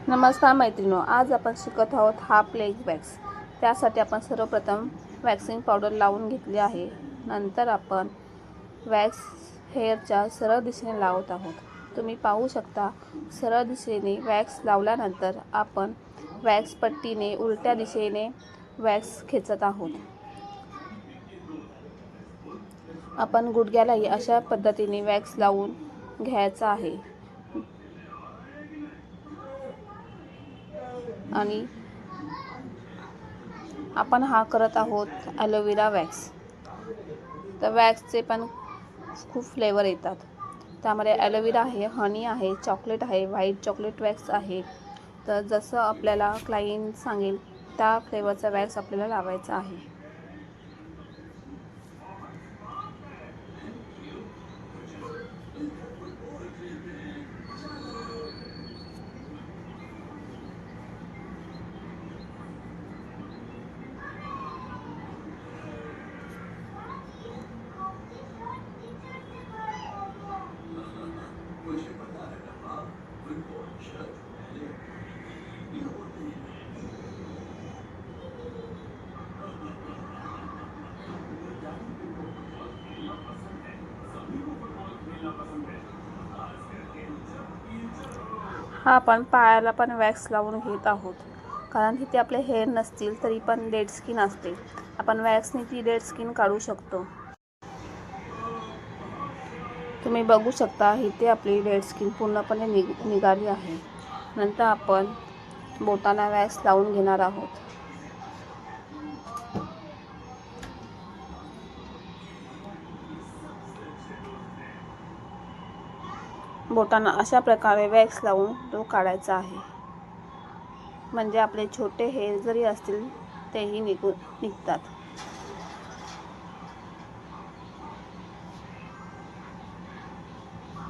नमस्कार मैत्रिणो, आज आपण शिकत आहोत हाफ लेग वॅक्स। त्यासाठी आपण सर्वप्रथम वॅक्सिंग पावडर लावून घेतली आहे। नंतर आपण वॅक्स हेअरच्या सरळ दिशेने लावत आहोत। तुम्ही पाहू शकता, सरळ दिशेने वॅक्स लावल्यानंतर आपण वॅक्स पट्टीने उलट्या दिशेने वॅक्स खेचत आहोत। आपण गुडघ्यालाही अशा पद्धतीने वॅक्स लावून घ्यायचा आहे आणि आपण हा करत आहोत ॲलोवेरा वॅक्स। तर वॅक्सचे पण खूप फ्लेवर येतात, त्यामध्ये ॲलोवेरा आहे, हनी आहे, चॉकलेट आहे, व्हाईट चॉकलेट वॅक्स आहे। तर जसं आपल्याला क्लायंट सांगेल त्या फ्लेवरचा वॅक्स आपल्याला लावायचा आहे। हा आपण पायाला पण वॅक्स लावून घेत आहोत, कारण तिथे आपले हेअर नसतील तरी पण डेड स्किन असते। आपण वॅक्सने ती डेड स्किन काढू शकतो। तुम्ही बघू शकता, इथे आपली डेड स्किन पूर्णपणे निघाली आहे। नंतर आपण बोटांना वॅक्स लावून घेणार आहोत। बोटांना अशा प्रकारे वॅक्स लावून तो काढायचा आहे, म्हणजे आपले छोटे हेअर जरी असतील तेही निघतात।